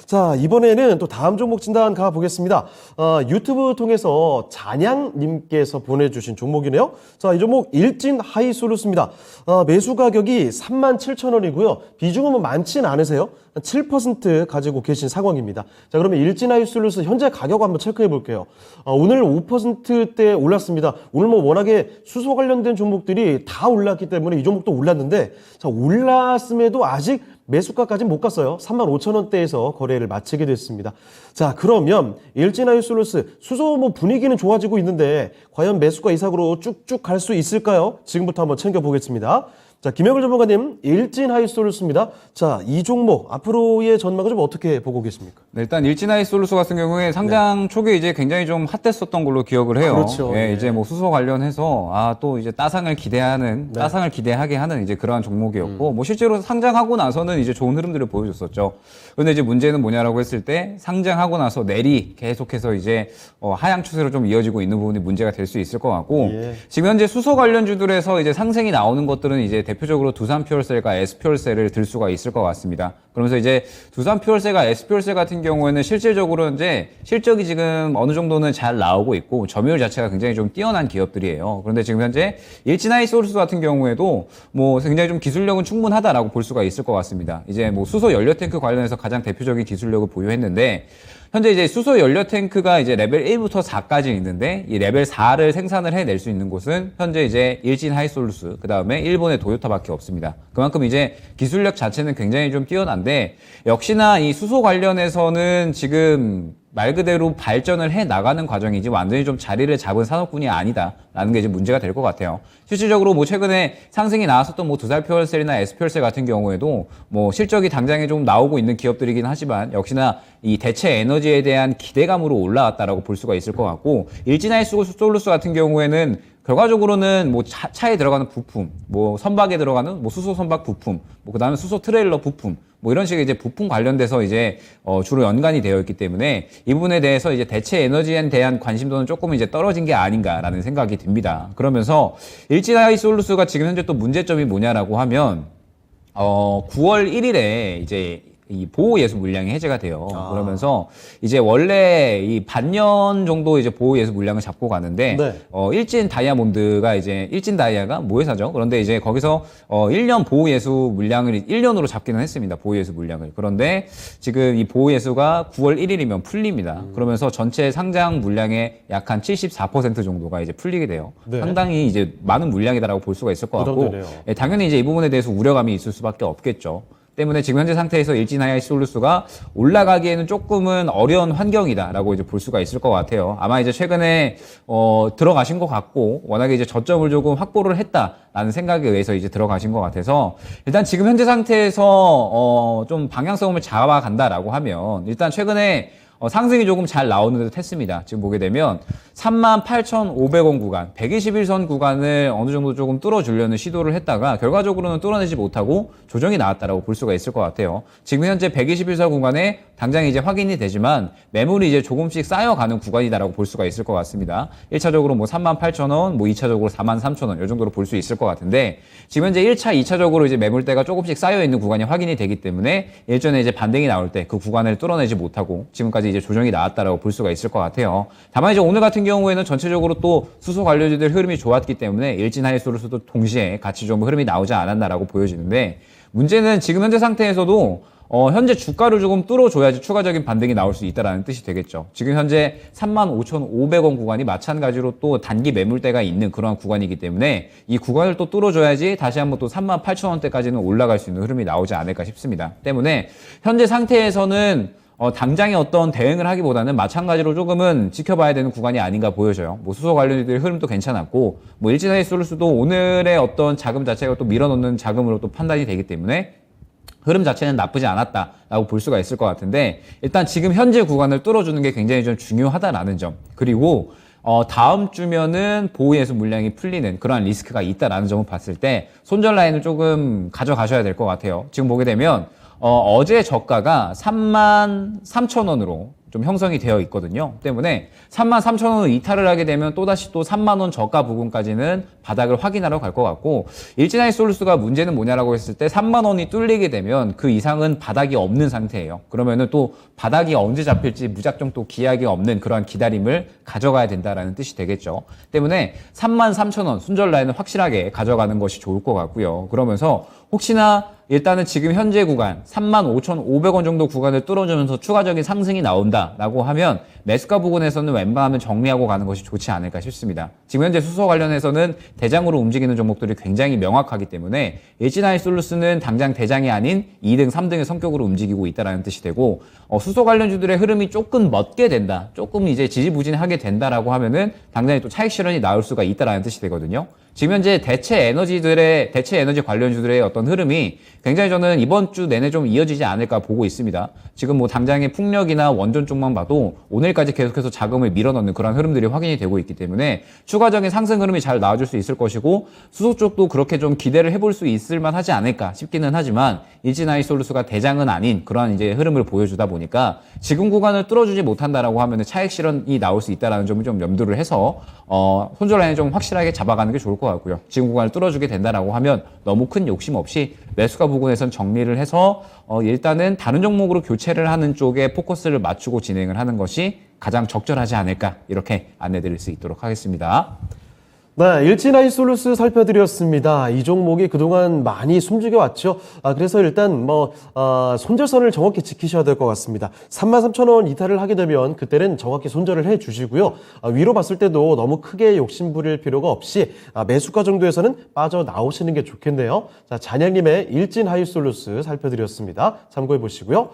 자, 이번에는 또 다음 종목 진단 가보겠습니다. 유튜브 통해서 잔양님께서 보내주신 종목이네요. 자, 이 종목 일진 하이솔루스입니다. 매수 가격이 37,000원이고요. 비중은 많진 않으세요. 7% 가지고 계신 상황입니다. 자, 그러면 일진 하이솔루스 현재 가격 한번 체크해 볼게요. 오늘 5%대 올랐습니다. 오늘 뭐 워낙에 수소 관련된 종목들이 다 올랐기 때문에 이 종목도 올랐는데, 자, 올랐음에도 아직 매수가까지는 못 갔어요. 35,000원대에서 거래를 마치게 됐습니다. 자, 그러면 일진하이솔루스 수소 뭐 분위기는 좋아지고 있는데 과연 매수가 이상으로 쭉쭉 갈 수 있을까요? 지금부터 한번 챙겨보겠습니다. 자, 김영일 전문가님, 일진하이솔루스입니다. 자, 이 종목 앞으로의 전망을 좀 어떻게 보고 계십니까? 네, 일단 일진하이솔루스 같은 경우에 상장 초기에 이제 굉장히 좀 핫했었던 걸로 기억을 해요. 그렇죠. 예, 이제 뭐 수소 관련해서 또 이제 따상을 기대하게 하는 이제 그러한 종목이었고, 뭐 실제로 상장하고 나서는 이제 좋은 흐름들을 보여줬었죠. 근데 이제 문제는 뭐냐라고 했을 때 상장하고 나서 내리 계속해서 이제 하향 추세로 좀 이어지고 있는 부분이 문제가 될 수 있을 것 같고, 지금 현재 수소 관련주들에서 이제 상승이 나오는 것들은 이제 대표적으로 두산퓨얼셀과 S퓨얼셀을 들 수가 있을 것 같습니다. 그러면서 이제 두산퓨얼셀과 S퓨얼셀 같은 경우에는 실질적으로 이제 실적이 지금 어느 정도는 잘 나오고 있고 점유율 자체가 굉장히 좀 뛰어난 기업들이에요. 그런데 지금 현재 일진하이솔루스 같은 경우에도 뭐 굉장히 좀 기술력은 충분하다라고 볼 수가 있을 것 같습니다. 이제 뭐 수소 연료 탱크 관련해서 가장 대표적인 기술력을 보유했는데, 현재 이제 수소 연료 탱크가 이제 레벨 1부터 4까지 있는데, 이 레벨 4를 생산을 해낼 수 있는 곳은 현재 이제 일진 하이솔루스, 그 다음에 일본의 도요타밖에 없습니다. 그만큼 이제 기술력 자체는 굉장히 좀 뛰어난데, 역시나 이 수소 관련해서는 지금 말 그대로 발전을 해 나가는 과정이지 완전히 좀 자리를 잡은 산업군이 아니다라는 게 이제 문제가 될 것 같아요. 실질적으로 뭐 최근에 상승이 나왔었던 뭐 두산퓨얼셀이나 S퓨얼셀 같은 경우에도 뭐 실적이 당장에 좀 나오고 있는 기업들이긴 하지만 역시나 이 대체 에너지에 대한 기대감으로 올라왔다라고 볼 수가 있을 것 같고, 일진하이솔루스 같은 경우에는 결과적으로는 뭐 차에 들어가는 부품, 뭐 선박에 들어가는 뭐 수소 선박 부품, 뭐 그다음에 수소 트레일러 부품, 뭐 이런 식의 이제 부품 관련돼서 이제 주로 연관이 되어 있기 때문에 이 부분에 대해서 이제 대체 에너지에 대한 관심도는 조금 이제 떨어진 게 아닌가라는 생각이 듭니다. 그러면서 일진하이솔루스가 지금 현재 또 문제점이 뭐냐라고 하면 9월 1일에 이제 이 보호예수 물량이 해제가 돼요. 그러면서 이제 원래 이 반년 정도 이제 보호예수 물량을 잡고 가는데, 일진 다이아몬드가 이제 일진 다이아가 모회사죠. 그런데 이제 거기서 1년 보호예수 물량을 1년으로 잡기는 했습니다. 보호예수 물량을. 그런데 지금 이 보호예수가 9월 1일이면 풀립니다. 그러면서 전체 상장 물량의 약 한 74% 정도가 이제 풀리게 돼요. 상당히 이제 많은 물량이다라고 볼 수가 있을 것 같고, 당연히 이제 이 부분에 대해서 우려감이 있을 수밖에 없겠죠. 때문에 지금 현재 상태에서 일진하이솔루스가 올라가기에는 조금은 어려운 환경이다라고 이제 볼 수가 있을 것 같아요. 아마 이제 최근에 들어가신 것 같고 워낙에 이제 저점을 조금 확보를 했다라는 생각에 의해서 이제 들어가신 것 같아서, 일단 지금 현재 상태에서 좀 방향성을 잡아간다라고 하면 일단 최근에 상승이 조금 잘 나오는 듯 했습니다. 지금 보게 되면 38,500원 구간, 121선 구간을 어느 정도 조금 뚫어주려는 시도를 했다가 결과적으로는 뚫어내지 못하고 조정이 나왔다라고 볼 수가 있을 것 같아요. 지금 현재 121선 구간에 당장 이제 확인이 되지만 매물이 이제 조금씩 쌓여가는 구간이다라고 볼 수가 있을 것 같습니다. 1차적으로 뭐 38,000원, 뭐 2차적으로 43,000원 이 정도로 볼 수 있을 것 같은데, 지금 현재 1차, 2차적으로 이제 매물대가 조금씩 쌓여 있는 구간이 확인이 되기 때문에 일전에 이제 반등이 나올 때 그 구간을 뚫어내지 못하고 지금까지 이제 조정이 나왔다라고 볼 수가 있을 것 같아요. 다만 이제 오늘 같은 경우에는 전체적으로 또 수소 관료주들 흐름이 좋았기 때문에 일진하이솔루스도 동시에 같이 좀 흐름이 나오지 않았나라고 보여지는데, 문제는 지금 현재 상태에서도 현재 주가를 조금 뚫어줘야지 추가적인 반등이 나올 수 있다라는 뜻이 되겠죠. 지금 현재 35,500원 구간이 마찬가지로 또 단기 매물대가 있는 그러한 구간이기 때문에 이 구간을 또 뚫어줘야지 다시 한번 또 38,000원대까지는 올라갈 수 있는 흐름이 나오지 않을까 싶습니다. 때문에 현재 상태에서는 당장의 어떤 대응을 하기보다는 마찬가지로 조금은 지켜봐야 되는 구간이 아닌가 보여져요. 뭐 수소 관련주들의 흐름도 괜찮았고, 뭐 일진하이솔루스도 오늘의 어떤 자금 자체가 또 밀어넣는 자금으로 또 판단이 되기 때문에 흐름 자체는 나쁘지 않았다라고 볼 수가 있을 것 같은데, 일단 지금 현재 구간을 뚫어주는 게 굉장히 좀 중요하다라는 점, 그리고 다음 주면은 보호예수 물량이 풀리는 그러한 리스크가 있다라는 점을 봤을 때 손절 라인을 조금 가져가셔야 될 것 같아요. 지금 보게 되면 어제 저가가 33,000원으로 좀 형성이 되어 있거든요. 때문에 33,000원을 이탈을 하게 되면 또다시 또 3만원 저가 부근까지는 바닥을 확인하러 갈 것 같고, 일진하이솔루스가 문제는 뭐냐라고 했을 때 3만원이 뚫리게 되면 그 이상은 바닥이 없는 상태예요. 그러면은 또 바닥이 언제 잡힐지 무작정 또 기약이 없는 그런 기다림을 가져가야 된다라는 뜻이 되겠죠. 때문에 33,000원 순절 라인을 확실하게 가져가는 것이 좋을 것 같고요. 그러면서 혹시나 일단은 지금 현재 구간 35,500원 정도 구간을 뚫어주면서 추가적인 상승이 나온다라고 하면 매수가 부근에서는 웬만하면 정리하고 가는 것이 좋지 않을까 싶습니다. 지금 현재 수소 관련해서는 대장으로 움직이는 종목들이 굉장히 명확하기 때문에 일진하이솔루스는 당장 대장이 아닌 2등, 3등의 성격으로 움직이고 있다는 뜻이 되고, 수소 관련주들의 흐름이 조금 멎게 된다, 조금 이제 지지부진하게 된다라고 하면은 당장에 또 차익 실현이 나올 수가 있다는 뜻이 되거든요. 지금 현재 대체 에너지 관련주들의 어떤 흐름이 굉장히 저는 이번 주 내내 좀 이어지지 않을까 보고 있습니다. 지금 뭐 당장의 풍력이나 원전 쪽만 봐도 오늘까지 계속해서 자금을 밀어넣는 그런 흐름들이 확인이 되고 있기 때문에 추가적인 상승 흐름이 잘 나와줄 수 있을 것이고, 수소 쪽도 그렇게 좀 기대를 해볼 수 있을 만하지 않을까 싶기는 하지만 일진하이솔루스가 대장은 아닌 그런 이제 흐름을 보여주다 보니까 지금 구간을 뚫어주지 못한다라고 하면 차익 실현이 나올 수 있다는 점을 좀 염두를 해서 손절 라인을 좀 확실하게 잡아가는 게 좋을 것 같고요. 지금 구간을 뚫어주게 된다라고 하면 너무 큰 욕심 없이 매수가 부근에선 정리를 해서 일단은 다른 종목으로 교체를 하는 쪽에 포커스를 맞추고 진행을 하는 것이 가장 적절하지 않을까, 이렇게 안내드릴 수 있도록 하겠습니다. 네, 일진하이솔루스 살펴드렸습니다. 이 종목이 그동안 많이 숨죽여 왔죠. 그래서 일단 손절선을 정확히 지키셔야 될 것 같습니다. 33,000원 이탈을 하게 되면 그때는 정확히 손절을 해 주시고요. 위로 봤을 때도 너무 크게 욕심 부릴 필요가 없이 매수가 정도에서는 빠져나오시는 게 좋겠네요. 자, 잔양님의 일진하이솔루스 살펴드렸습니다. 참고해 보시고요.